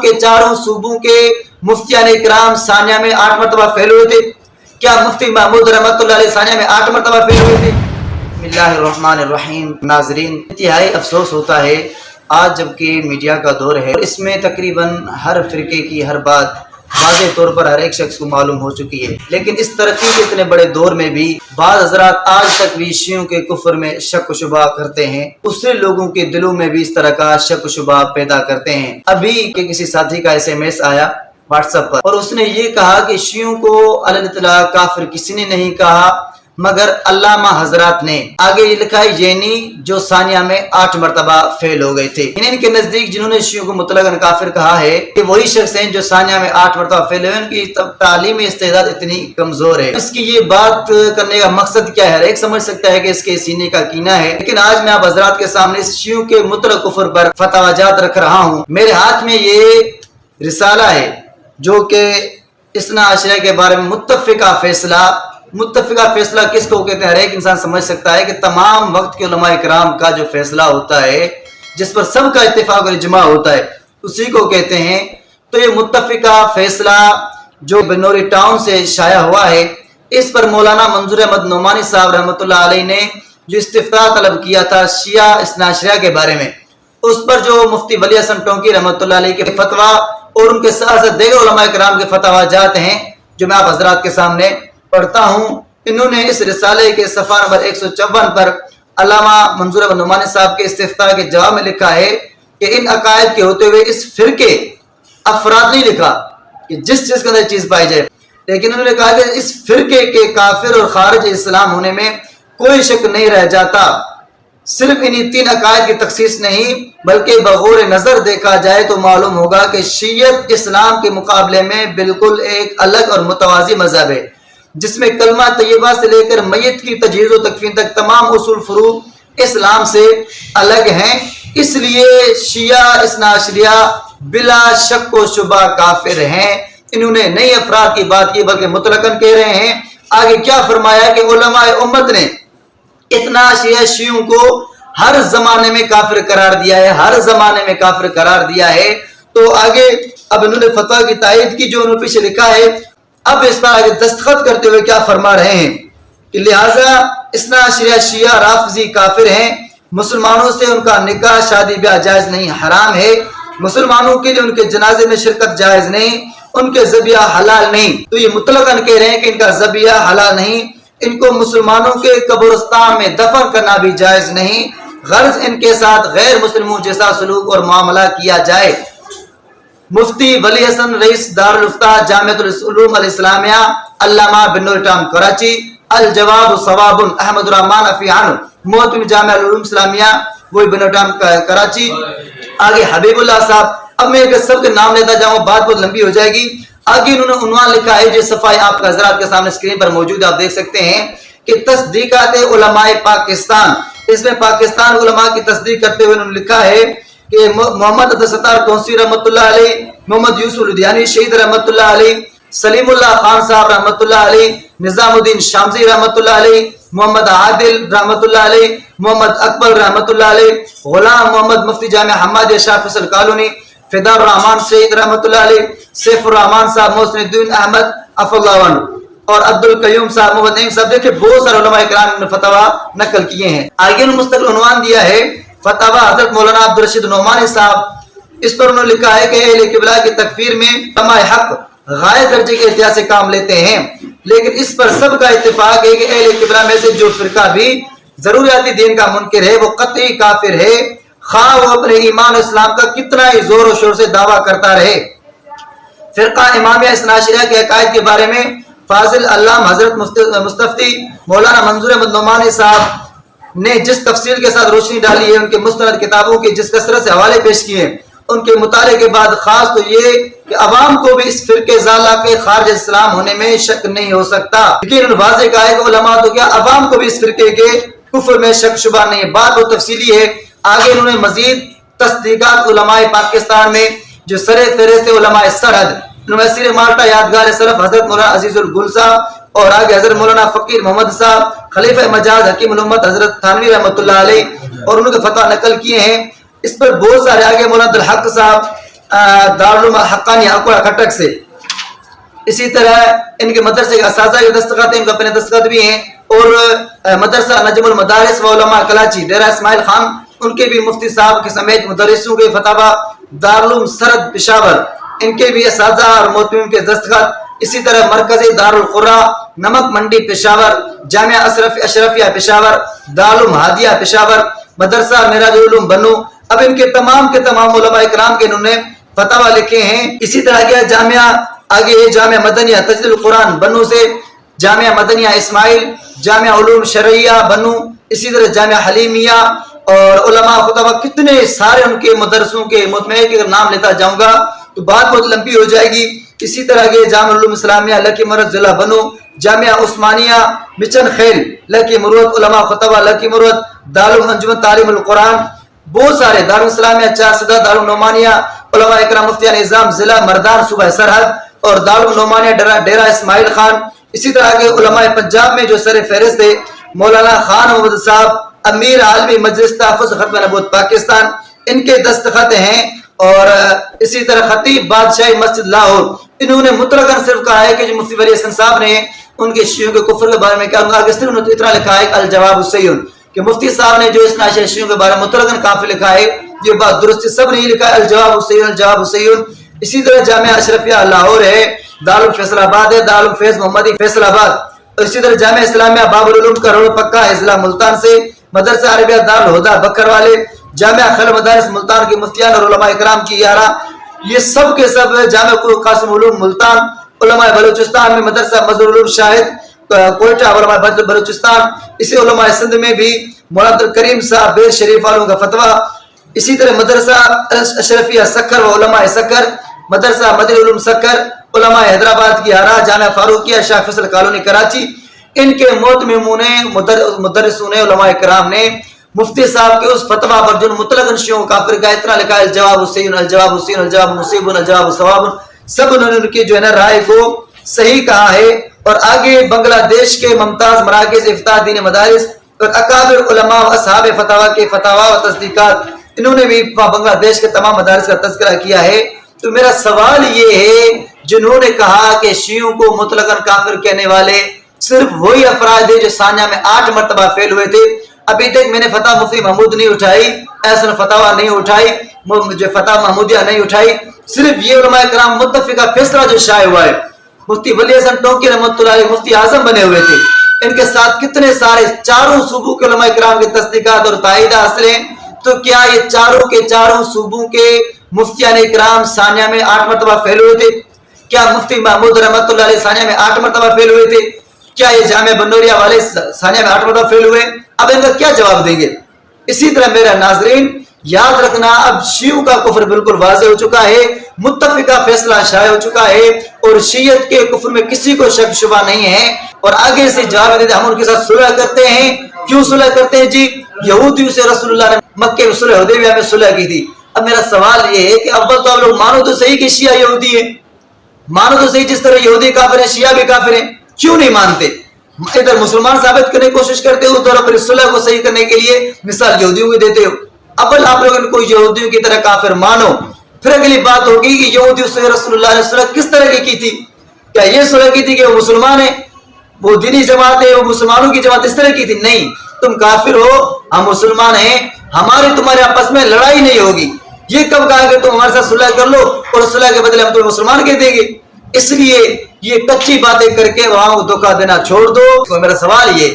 کے چاروں صوبوں کے مفتیان اکرام ثانیہ میں 8 مرتبہ فیل ہوئے تھے؟ کیا مفتی محمود رحمۃ اللہ علیہ ثانیہ میں 8 مرتبہ فیل ہوئے تھے؟ بسم اللہ الرحمن الرحیم۔ ناظرین، انتہائی افسوس ہوتا ہے آج جبکہ میڈیا کا دور ہے اور اس میں تقریباً ہر فرقے کی ہر بات واضح طور پر ہر ایک شخص کو معلوم ہو چکی ہے، لیکن اس ترقی کے اتنے بڑے دور میں بھی بعض حضرات آج تک بھی شیعوں کے کفر میں شک و شبہ کرتے ہیں، دوسرے لوگوں کے دلوں میں بھی اس طرح کا شک و شبہ پیدا کرتے ہیں۔ ابھی کہ کسی ساتھی کا SMS آیا واٹس ایپ پر اور اس نے یہ کہا کہ شیعوں کو علی الاطلاق کافر کسی نے نہیں کہا مگر علامہ حضرات نے۔ آگے یہ لکھا ہے یعنی جو ثانیہ میں 8 مرتبہ فیل ہو گئے تھے، ان کے نزدیک جنہوں نے شیعوں کو مطلقاً کافر کہا ہے کہ وہی شخص ہیں جو ثانیہ میں 8 مرتبہ فیل ہوئے، ان کی تعلیمی استعداد اتنی کمزور ہے۔ اس کی یہ بات کرنے کا مقصد کیا ہے؟ ہر ایک سمجھ سکتا ہے کہ اس کے سینے کا کینہ ہے، لیکن آج میں آپ حضرات کے سامنے شیعوں کے مطلق کفر پر فتویٰ جات رکھ رہا ہوں۔ میرے ہاتھ میں یہ رسالہ ہے جو کہ اثنا عشریہ کے بارے میں متفقہ فیصلہ کس کو کہتے ہیں؟ ہر ایک انسان سمجھ سکتا ہے کہ تمام وقت کے علماء اکرام کا جو فیصلہ ہوتا ہے، جس پر سب کا اتفاق اور اجماع ہوتا ہے، اسی کو کہتے ہیں۔ تو یہ متفقہ فیصلہ جو بنوری ٹاؤن سے شائع ہوا ہے، اس پر مولانا منظور احمد نعمانی صاحب رحمۃ اللہ علیہ نے جو استفتاء طلب کیا تھا شیعہ اثنا عشریہ کے بارے میں، اس پر جو مفتی ولی حسن ٹونکی رحمۃ اللہ علیہ کے فتویٰ اور ان کے ساتھ ساتھ دیگر علماء کرام کے فتویٰ جات ہیں جو میں آپ حضرات کے سامنے پڑھتا ہوں۔ انہوں نے اس رسالے کے صفحہ نمبر 154 پر علامہ منظور احمد نعمانی صاحب کے استفتاء کے جواب میں لکھا ہے کہ ان عقائد کے ہوتے ہوئے اس فرقے افراد نہیں لکھا کہ جس چیز کے اندر چیز پائی جائے، لیکن انہوں نے کہا کہ اس فرقے کے کافر اور خارج اسلام ہونے میں کوئی شک نہیں رہ جاتا۔ صرف انہی 3 عقائد کی تخصیص نہیں بلکہ بغور نظر دیکھا جائے تو معلوم ہوگا کہ شیعت اسلام کے مقابلے میں بالکل ایک الگ اور متوازی مذہب ہے، جس میں کلمہ طیبہ سے لے کر میت کی تجہیز و تکفین تک تمام اصول فروع اسلام سے الگ ہیں۔ اس لیے شیعہ اثنا عشریہ بلا شک و شبہ کافر ہیں۔ انہوں نے نئی افراد کی بات کی بلکہ مطلقاً کہہ رہے ہیں۔ آگے کیا فرمایا کہ علماء امت نے اثنا عشریہ شیعوں کو ہر زمانے میں کافر قرار دیا ہے، ہر زمانے میں کافر قرار دیا ہے۔ تو آگے اب انہوں نے فتویٰ کی تائید کی جو انہوں نے پیچھے لکھا ہے، اب اس پر آگے دستخط کرتے ہوئے کیا فرما رہے ہیں کہ لہٰذا اثنا عشریہ شیعہ رافضی کافر ہیں، مسلمانوں سے ان کا نکاح شادی بیاہ جائز نہیں، حرام ہے، مسلمانوں کے لیے ان کے جنازے میں شرکت جائز نہیں، ان کے ذبیحہ حلال نہیں۔ تو یہ مطلقاً کہہ رہے ہیں کہ ان کا ذبیحہ حلال نہیں، ان کو مسلمانوں کے قبرستان میں دفن کرنا بھی جائز نہیں، غرض ان کے ساتھ غیر مسلموں جیسا سلوک اور معاملہ کیا جائے۔ مفتی ولی حسن رئیس دارالفتاء جامعۃ العلوم الاسلامیہ علامہ بنوری ٹاؤن کراچی، الجواب ثواب احمد الرحمن افیان محتم جامعہ العلوم اسلامیہ وہی بنوری ٹاؤن کراچی۔ آگے حبیب اللہ صاحب، اب میں سب کے نام لیتا جاؤں بات بہت لمبی ہو جائے گی۔ آگے انہوں نے عنوان لکھا ہے جو صفحہ آپ کے حضرات کے سامنے اسکرین پر موجود ہے، آپ دیکھ سکتے ہیں کہ تصدیقات علماء پاکستان، اس میں پاکستان علماء کی تصدیق کرتے ہوئے انہوں نے لکھا ہے کہ محمد عبدالستار کونسی رحمۃ اللہ علیہ، محمد یوسف لدھیانی شہید رحمۃ اللہ علیہ، سلیم اللہ خان صاحب رحمۃ اللہ علیہ، نظام الدین شامزی رحمۃ اللہ علیہ، محمد عادل رحمۃ اللہ علیہ، محمد اکبر رحمۃ اللہ علیہ، غلام محمد مفتی جامعہ حمادیہ شاہ فیصل کالونی، فدا الرحمان شہید رحمۃ اللہ علیہ، سیف الرحمان صاحب، محسن الدین احمد عفو اللہ عنہ، اور عبد القیوم صاحب، محمد نعیم صاحب۔ دیکھیں بہت سارے علماء کرام نے فتویٰ نقل کیے ہیں۔ آگے انہوں نے مستقل عنوان دیا ہے فتویٰ حضرت مولانا عبدالرشید نعمانی صاحب، اس پر انہوں نے لکھا ہے کہ اہل قبلہ کی تکفیر میں علماء حق غائب درجے کے احتیاط سے کام لیتے ہیں، لیکن اس پر سب کا اتفاق ہے کہ اہل قبلہ میں سے جو فرقہ بھی ضروریاتی دین کا منکر ہے وہ قطعی کافر ہے، خواہ وہ اپنے ایمان اسلام کا کتنا ہی زور و شور سے دعویٰ کرتا رہے۔ فرقہ امامیہ اثنا عشریہ کے عقائد کے بارے میں فاضل علام حضرت مستفتی مولانا منظور احمد نعمانی صاحب نے جس تفصیل کے ساتھ روشنی ڈالی ہے، ان کے مستند کتابوں کے جس کثرت سے حوالے پیش کیے ہیں، ان کے مطالعے کے بعد خاص تو یہ کہ عوام کو بھی اس فرقے ضالہ کے خارج اسلام ہونے میں شک نہیں ہو سکتا، لیکن واضح کہا ہے کہ علماء تو کیا عوام کو بھی اس فرقے کے کفر میں شک شبہ نہیں ہے۔ بات بہت تفصیلی ہے۔ آگے انہوں نے مزید تصدیقات علماء پاکستان میں جو سر فہرست علماء سرحد یونیورسٹی مالٹا یادگار سلف حضرت مولانا عزیز الگل صاحب، اور آگے حضرت مولانا فقیر محمد صاحب، خلیفہ مجاز حکیم الامت حضرت تھانوی رحمۃ اللہ علیہ، اور انہوں نے فتویٰ نقل کیے ہیں۔ اس پر بہت سارے آگے مولانا عبدالحق صاحب، दारुल हक्कानिया अकोला खटक से। इसी तरह इनके मदरसे के असातिज़ा के दस्तखत, इनका अपने दस्तखत भी हैं। और मदरसा नजमुल मदारिस व उलमा कराची डेरा इस्माइल खान, उनके भी मुफ्ती साहब के समेत मुदर्रिसों के फतवा, दारुल सरद पेशावर, इनके भी असातिज़ा और मोहतमिम के दस्तखत। इसी तरह मरकज़ी दारुल क़ुरा नमक मंडी पेशावर, जामिया अशरफिया पेशावर, दारुल हादिया पेशावर, मदरसा मिराजुल उलूम बन्नू। अब इनके तमाम उलमा इकराम के इन्होंने फतवा लिखे हैं। इसी तरह के जामिया आगे है जामिया मदनिया तजदीदुल कुरान बन्नू से, जामिया मदनिया इस्माइल, जामिया उलूम शरइया बन्नू, इसी तरह जामिया हलीमिया और उलमा फतवा, कितने सारे उनके मदरसों के मुतमई के नाम लेता जाऊंगा तो बात बहुत लंबी हो जाएगी। इसी तरह के जामिया उलूम इस्लामिया लकी मुरत जिला बन्नू, जामिया उस्मानिया मिचन खेल लकी मुरत उलमा फतवा लकी मुरत, दारुल अंजुमन तालीमुल कुरान, बहुत सारे दारुल इस्लामिया चारसदा, दारुल नोमानिया उलमा इकराम मुफ्तियान निज़ाम जिला मर्दान सूबा सरहद और दारुल नोमानिया डेरा इस्माइल खान। इसी तरह के उलमा पंजाब में जो सर फहरिस्त है मौलाना खान मोहम्मद साहब, अमीर आलमी मजलिस तहफ़्फ़ुज़ खत्म नबूवत पाकिस्तान, इनके दस्तखत हैं। और इसी तरह खतीब बादशाही मस्जिद लाहौर, इन्होंने मुतलकन सिर्फ कहा है कि जो मुफ्ती वली हसन साहब ने उनके शियों के कुफ्र के बारे में क्या आगे सिर्फ उन्होंने इतना लिखा है अल जवाब सहीह कि मुफ्ती साहब ने जो इस शियों के बारे में मुतलकन काफी लिखा है, ये बात दुरुस्त सब नहीं लिखा है, अल जवाब सहीह। इसी तरह जामिया अशरफिया लाहौर है, दारुल फैसलाबाद है, दारुल फैज मोहम्मदी फैसलाबाद। इसी तरह जामिया इस्लामिया बाबुल उलूम का रोड पक्का है जिला मुल्तान से, मदरसा अरबिया दारुल हुदा बकर वाले, जामिया खैर मदारिस मुल्तान की मुफ्तियान और उलमा इकराम की यारा, ये सब के सब जामिया कासिम उलूम मुल्तान, उलमा बलूचिस्तान में मदरसा मजहर उलूम शाहिद कोयटा उलमा बलूचिस्तान। इसी उलमा सिंध में भी मौलाना अब्दुल करीम साहब बेर शरीफ वालों का फतवा। इसी तरह मदरसा अशरफिया सक्कर व उलमा सक्कर, मदरसा मदनी उलूम सक्कर, उलमा हैदराबाद की यारा, जामिया फारूकिया शाह फैसल कॉलोनी कराची, इनके मोहतमिमून मुदर्रिसून उलमा इकराम ने मुफ्ती साहब के उस फतवा पर जो मुतलकन शियों काफिर का इतना लिखा है, जवाब सहीह, अल जवाब सहीह, अल जवाब मुसीब, अल जवाब सवाब, सब उन्होंने उनकी जो है ना राय को सही कहा है। और आगे बांग्लादेश के मुमताज मराकिज़ इफ्ताह दीन मदारिस और अकाबिर उलमा व असहाब फतवा के फतवा व तस्दीकात, इन्होंने भी बांग्लादेश के तमाम मदारिस का तज़किरा किया है। तो मेरा सवाल ये है, जिन्होंने कहा कि शियों को मुतलकन काफिर कहने वाले सिर्फ वही अफराद है जो सानिया में 8 मरतबा फेल हुए थे, अभी तक मैंने फतवा मुफ्ती महमूद नहीं उठाई, ऐसा फतवा नहीं उठाई, जो फतवा महमूदिया नहीं उठाई, सिर्फ ये उलमा इकराम मुत्तफिका फैसला जो शाये हुआ है, मुफ्ती वली हसन टोकी रहमतुल्लाह अलैह मुफ्ती आजम बने हुए थे, इनके साथ कितने सारे चारों सूबों के उलमा इकराम के तस्दीकात और तायीद हासिल हैं। तो क्या ये चारों के चारों सूबों के मुफ्तियान इकराम सानिया में 8 मरतबा फेल हुए थे? क्या मुफ्ती महमूद रहमतुल्लाह अलैह सानिया में 8 मरतबा फेल हुए थे? क्या ये जामिया बनोरिया वाले सानिया में 8 मरतबा फेल हुए? अब इनका क्या जवाब देंगे? इसी तरह मेरा नाजरीन याद रखना, अब शियों का कुफ्र बिल्कुल वाज़ेह हो चुका है, मुत्तफिका फैसला शाये हो चुका है और शियत के कुफ्र में किसी को शक शुबा नहीं है। और आगे से जवाब देते हम उनके साथ सुलह करते हैं। क्यों सुलह करते हैं जी? यहूदियों से रसूलुल्लाह ने मक्के में सुलह हुदैबिया में सुलह की थी। अब मेरा सवाल ये है कि अव्वल तो आप लोग मानो तो सही कि शिया यहूदी है, मानो तो सही जिस तरह यहूदी काफिर है शिया भी काफिर है, क्यों नहीं मानते? इधर मुसलमान साबित करने की कोशिश करते हो, उधर अपनी सुलह को सही करने के लिए मिसाल यहूदियों को देते हो। अव्वल आप लोग इनको यहूदियों की तरह काफिर मानो, फिर अगली बात होगी कि यहूदियों से रसूलुल्लाह ने सुलह किस तरह की थी? क्या ये सुलह की थी कि वो मुसलमान है, वो दीनी जमात है, वो मुसलमानों की जमात इस तरह की थी? नहीं, तुम काफिर हो, हम मुसलमान हैं, हमारी तुम्हारे आपस में लड़ाई नहीं होगी। ये कब कहा कि तुम हमारे साथ सुलह कर लो और सुलह के बदले हम तुम्हें मुसलमान कह देंगे? इसलिए ये कच्ची बातें करके वहां को धोखा देना छोड़ दो। तो मेरा सवाल ये,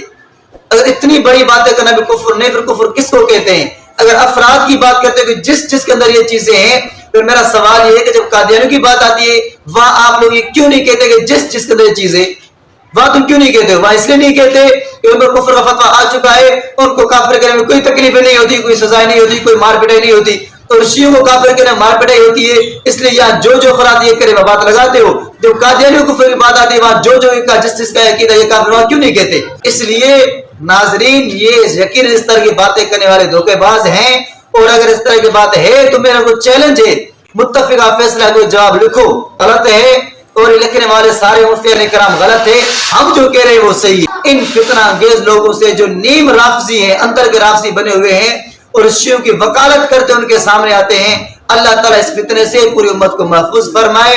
अगर इतनी बड़ी बातें करना भी कुफ्र नहीं, फिर कुफ्र किसको कहते हैं? अगर अफराद की बात करते हैं जिस जिसके अंदर ये चीजें हैं, फिर मेरा सवाल ये है कि जब कादियानियों की बात आती है वहां आप लोग ये क्यों नहीं कहते कि जिस जिसके अंदर ये चीजें, वहां तुम क्यों नहीं कहते? वहां इसलिए नहीं कहते कि उन पर कुफ्र का फतवा आ चुका है, उनको काफिर करने में कोई तकलीफ नहीं होती, कोई सजाएं नहीं होती, कोई मार पिटाई नहीं होती, और शियों को काफिर करने में मार पिटाई होती है। इसलिए यहाँ जो जो अफराद ये करे बात लगाते हो, जब कादियानियों को फिर बात आती है वहां जो जो इनका जिस जिसका अकीदा ये काफिर, वहां क्यों नहीं कहते? इसलिए नाजरीन ये यकीन इस तरह की बातें करने वाले धोखेबाज हैं, और अगर इस तरह की बात है तो मेरा को चैलेंज है, मुत्तफिका फैसला को जवाब लिखो। गलत है और लिखने वाले सारे मुफ्तियान इकराम गलत है, हम जो कह रहे हैं वो सही है। इन फितना अंगेज लोगों से जो नीम राफजी हैं, अंदर के राफजी बने हुए हैं और शियों की वकालत करते उनके सामने आते हैं, اللہ ताला इस फितने से पूरी उम्मत को महफूज फरमाए।